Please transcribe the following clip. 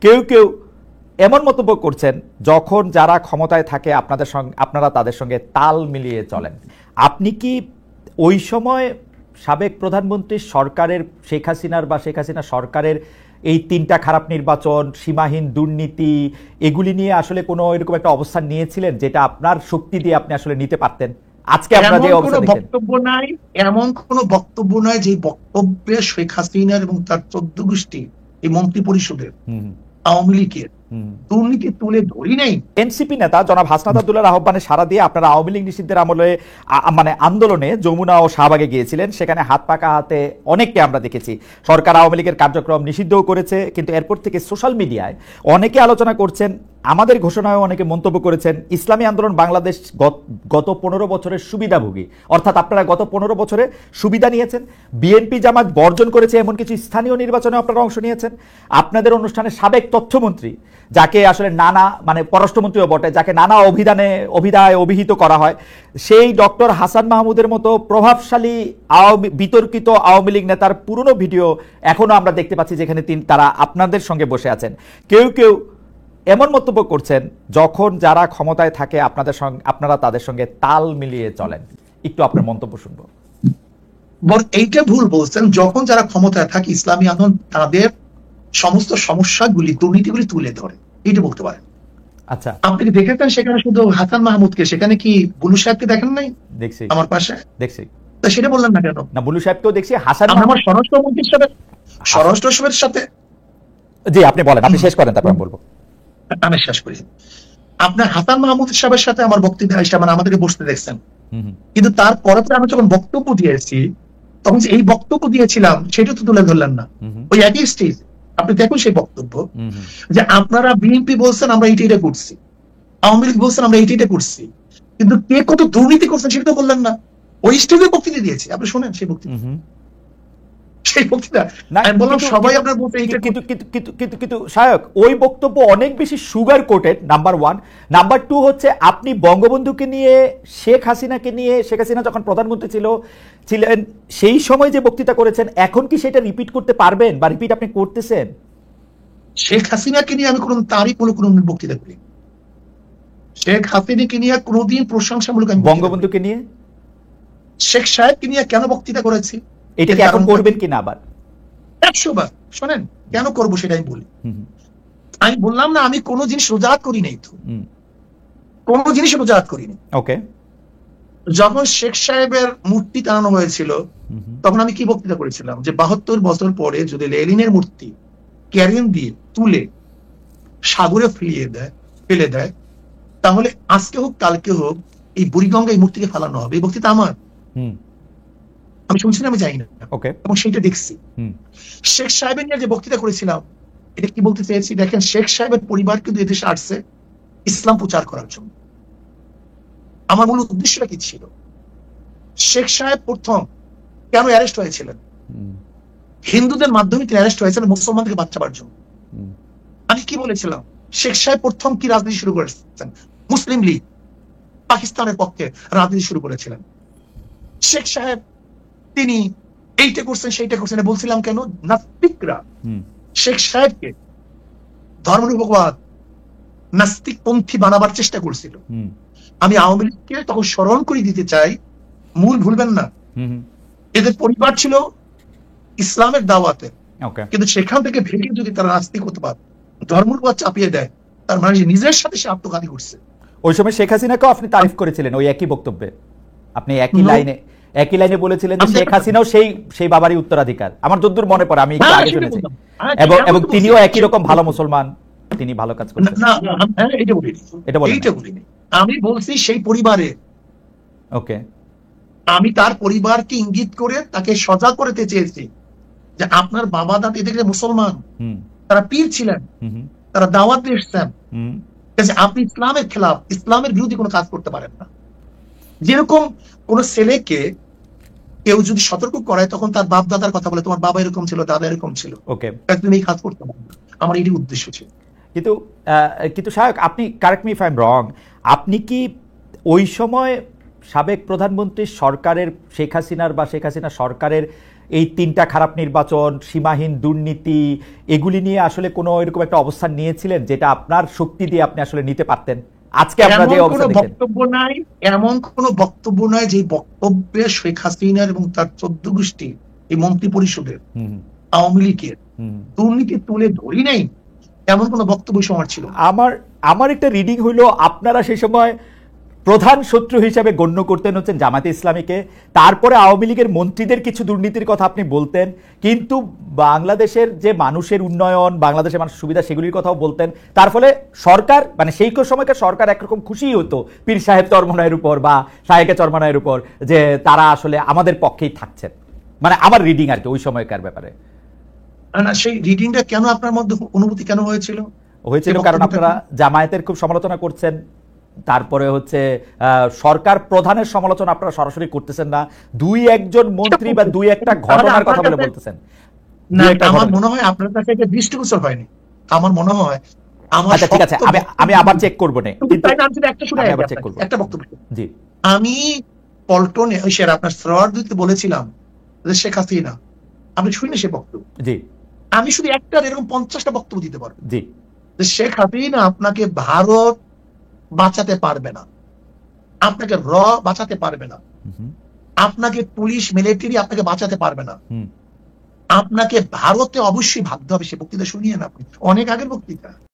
কেউ কেউ এমন মন্তব্য করছেন যখন যারা ক্ষমতায় থাকে আপনারা তাদের সঙ্গে তাল মিলিয়ে চলেন। আপনি কি ওই সময় সাবেক প্রধানমন্ত্রী সরকারের শেখ হাসিনার সরকারের এই ৩টা খারাপ নির্বাচন, সীমাহীন দুর্নীতি, এগুলি নিয়ে আসলে কোনো এরকম একটা অবস্থান নিয়েছিলেন যেটা আপনার শক্তি দিয়ে আপনি আসলে নিতে পারতেন? আজকে আপনারা যে অবস্থা দেখেন, এমন কোনো বক্তব্য নাই যে বক্তব্যে শেখ হাসিনার এবং তার ১৪ গোষ্ঠী এই মন্ত্রী পরিষদের আওয়ামী লীগের দুর্নীতি তুলে ধরি নাই। এনসিপি নেতা জনাব হাসনাত আব্দুল্লাহর আহ্বানে সাড়া দিয়ে আপনারা আওয়ামী লীগ নিষিদ্ধের আমলে আন্দোলনে যমুনা ও শাহবাগে গিয়েছিলেন। সেখানে হাত পাকা হাতে অনেককে আমরা দেখেছি। সরকার আওয়ামী লীগের কার্যক্রম নিষিদ্ধও করেছে, কিন্তু এরপর থেকে সোশ্যাল মিডিয়ায় অনেকে আলোচনা করছেন, আমাদের ঘোষণায় অনেকে মন্তব্য করেছেন, ইসলামী আন্দোলন বাংলাদেশ গত 15 বছরের সুবিধাভোগী, অর্থাৎ আপনারা গত 15 বছরে সুবিধা নিয়েছেন। বিএনপি জামাত বর্জন করেছে এমন কিছু স্থানীয় নির্বাচনে আপনারা অংশ নিয়েছেন। আপনাদের অনুষ্ঠানে সাবেক তথ্যমন্ত্রী, যাকে আসলে পররাষ্ট্রমন্ত্রীও বটে, যাকে নানা অভিধায় অভিহিত করা হয়, সেই ডক্টর হাসান মাহমুদের মতো প্রভাবশালী বিতর্কিত আওয়ামী লীগ নেতার পুরনো ভিডিও এখনো আমরা দেখতে পাচ্ছি, যেখানে তারা আপনাদের সঙ্গে বসে আছেন। কেউ কেউ এমন মন্তব্য করছেন যখন যারা ক্ষমতায় থাকে আপনারা তাদের সঙ্গে তাল মিলিয়ে চলেন। একটু আপনার মন্তব্য শুনবো। এইটা ভুল বলছেন। যখন যারা ক্ষমতায় থাকে ইসলামী আন্দোলন তাদের সমস্ত সমস্যাগুলি, দুর্নীতিগুলি তুলে ধরে, এইটা বলতে পারেন। আচ্ছা, আপনি কি দেখেছেন সেখানে শুধু হাসান মাহমুদকে, সেখানে কি বুলু সাহেবকে দেখেন নাই? দেখছি, আমার পাশে দেখছি। তা সেটা বললেন না কেন? না, বুলু সাহেবকেও দেখছি। আমার স্বরাষ্ট্রমন্ত্রীর সাথে জি, আপনি বলেন, আপনি শেষ করেন, তারপর বলবো। আমি শেষ করি। আপনার হাসান মাহমুদ সাহেবের সাথে আমার বক্তব্য আমাদেরকে বসতে দেখছেন, কিন্তু তারপরে আমি যখন বক্তব্য দিয়েছি তখন এই বক্তব্য দিয়েছিলাম সেটা তো তুলে ধরলেন না। ওই একই স্টেজ আপনি দেখুন সেই বক্তব্য, যে আপনারা বিএনপি বলছেন আমরা এইটা করছি, আওয়ামী লীগ বলছেন আমরা এইটা করছি, কিন্তু কে কত দুর্নীতি করছেন সেটা তো বললেন না। ওই স্টেজে বক্তৃতা দিয়েছি, আপনি শোনেন সেই বক্তৃতা। কিন্তু শায়ক, ওই বক্তব্য অনেক বেশি সুগার কোটেড, নাম্বার 1। নাম্বার 2 হচ্ছে আপনি বঙ্গবন্ধুকে নিয়ে, শেখ হাসিনা যখন প্রধানমন্ত্রী ছিলেন সেই সময় যে বক্তৃতা করেছেন, এখন কি সেটা রিপিট করতে পারবেন বা রিপিট আপনি করতেছেন? শেখ হাসিনাকে নিয়ে আমি তারই কোনো বক্তৃতা করি। শেখ হাসিনাকে নিয়ে কোনোদিন প্রশংসামূলক, বঙ্গবন্ধুকে নিয়ে, শেখ সাহেবকে নিয়ে কেন বক্তৃতা করেছি, এটা কি এখন করবেন কিনা আবার? 100 বার শোনেন, কেন করবো সেটা আমি বলি। আমি বললাম না আমি কোনো জিনিস রোজাত করি নাই, তো কোনো জিনিস রোজাত করি নাই। ওকে, যখন শেখ সাহেবের মূর্তি টানানো হয়েছিল তখন আমি কি বক্তৃতা করেছিলাম, যে 72 বছর পরে যদি লেনিনের মূর্তি ক্যারিয়ান দিয়ে তুলে সাগরে ফেলে দেয় তাহলে আজকে হোক কালকে হোক এই বুড়িগঙ্গা এই মূর্তিকে ফেলানো হবে। এই বক্তৃতা আমার, আমি শুনছি না, আমি জানি না, এবং সেইটা দেখছি। শেখ সাহেবের নিয়ে যে বক্তৃতা করেছিলাম, এটা কি বলতে চেয়েছি দেখেন, শেখ সাহেবের পরিবার কিন্তু এদেশে আসছে ইসলাম প্রচার করার জন্য। আমার মূল উদ্দেশ্যটা কি ছিল? শেখ সাহেব প্রথম কেন অ্যারেস্ট হয়েছিলেন? হিন্দুদের মাধ্যমে তিনি অ্যারেস্ট হয়েছিলেন মুসলমানদেরকে বাঁচাবার জন্য। আমি কি বলেছিলাম? শেখ সাহেব প্রথম কি রাজনীতি শুরু করেছেন? মুসলিম লীগ, পাকিস্তানের পক্ষে রাজনীতি শুরু করেছিলেন। শেখ সাহেব তিনি এইটা করছেন সেইটা করছেন বলছিলাম কেন? নাস্তিকরা শেখ সাহেবকে ধর্মনিরপেক্ষবাদ, নাস্তিক পন্থী বানাবার চেষ্টা করছিল। আমি আওয়ামী লীগকে তখন স্মরণ করে দিতে চাই, মূল ভুলবেন না, এদের পরিবার ছিল ইসলামের দাওয়াতে, কিন্তু সেখান থেকে ভেঙে যদি তারা নাস্তিকতাবাদ, ধর্মনিরপেক্ষবাদ চাপিয়ে দেয়, তার মানে নিজের সাথে সে আত্মঘাতী করছে। ওই সময় শেখ হাসিনাকেও আপনি তারিফ করেছিলেন ওই একই বক্তব্যে। আপনি একই লাইনে বলেছিলেন যে শেখ হাসিনাও সেই বাবারই উত্তরাধিকার। আমার যতদূর মনে পড়ে, আমি একটু আগে শুনেছি, এবং তিনিও একই রকম ভালো মুসলমান, তিনি ভালো কাজ করছেন। আমি বলছি সেই পরিবারে, ওকে, আমি তার পরিবারকে ইঙ্গিত করে তাকে সজাগ করতে চেয়েছি যে আপনার বাবা দাদি এদিকে মুসলমান, তারা পীর ছিলেন, তারা দাওয়াত দিয়ে এসেছেন, আপনি ইসলামের খেলাফ, ইসলামের বিরোধী কোনো কাজ করতে পারেন না। যেরকম কোন ছেলেকে কেউ যদি সতর্ক করায় তখন তার বাপ দাদার কথা বলে, তোমার বাবা এরকম ছিল, দাদা এরকম ছিল, তুমি এই কাজ করতে পারো না। আমার এটি উদ্দেশ্য ছিল। কিন্তু শায়ক, আপনি correct me if I am রং, আপনি কি ওই সময় সাবেক প্রধানমন্ত্রী সরকারের শেখ হাসিনার সরকারের এই 3টা খারাপ নির্বাচন, সীমাহীন দুর্নীতি, এগুলি নিয়ে আসলে কোনো এরকম একটা অবস্থান নিয়েছিলেন যেটা আপনার শক্তি দিয়ে আপনি আসলে নিতে পারতেন? আজকে আপনারা যে অবস্থা দেখেন, এমন কোনো বক্তব্য নাই যে বক্তব্যে শেখ হাসিনার এবং তার 14 গোষ্ঠী এই মন্ত্রী পরিষদের আওয়ামী লীগের দুর্নীতি তুলে ধরি নাই, এমন কোন বক্তব্য সময় ছিল। আমার একটা রিডিং হইলো আপনারা সেই সময় প্রধান শত্রু হিসাবে গণ্য করতেন হচ্ছেন জামায়াতে ইসলামীকে, তারপরে আওয়ামী লীগের মন্ত্রীদের কিছু দুর্নীতির কথা আপনি বলতেন, কিন্তু বাংলাদেশের যে মানুষের উন্নয়ন, বাংলাদেশের মানুষের সুবিধা, সেগুলির কথাও বলতেন। তার ফলে সরকার, মানে সেই সময়কার সরকার একরকম খুশি হতো পীর সাহেব চরমনায়ের উপর বা শায়েকে চরমনায়ের উপর, যে তারা আসলে আমাদের পক্ষেই থাকছেন। মানে আমার রিডিং আর কি ওই সময়কার ব্যাপারে। না, সেই রিডিংটা কেন আপনার মধ্যে অনুভূতি কেন হয়েছিল? কারণ আপনারা জামায়াতের খুব সমালোচনা করছেন, তারপরে হচ্ছে সরকার প্রধানের সমালোচনা আপনারা সরাসরি করতেছেন না, 2-1 মন্ত্রী বা 2-1টা ঘটনার কথা বলে বলতেছেন। না, আমার মনে হয় আপনার কাছে এটা দৃষ্টিগোচর হয়নি। আমার মনে হয় আচ্ছা ঠিক আছে, আমি আবার চেক করব না, একটা বক্তব্য। জি, আমি পল্টনে আপনার শ্রওয়ার দিতে বলেছিলাম যে শেখ হাসিনা, আপনি শুনে সে বক্তব্য। জি, আমি শুধু একটা এরকম 50টা বক্তব্য দিতে পারবো। জি, যে শেখ হাসিনা আপনাকে ভারত বাঁচাতে পারবে না, আপনাকে বাঁচাতে পারবে না, আপনাকে পুলিশ মিলিটারি আপনাকে বাঁচাতে পারবে না, আপনাকে ভারতে অবশ্যই ভাবতে হবে। সে বক্তৃতা শুনিয়ে না আপনি, অনেক আগের বক্তৃতা।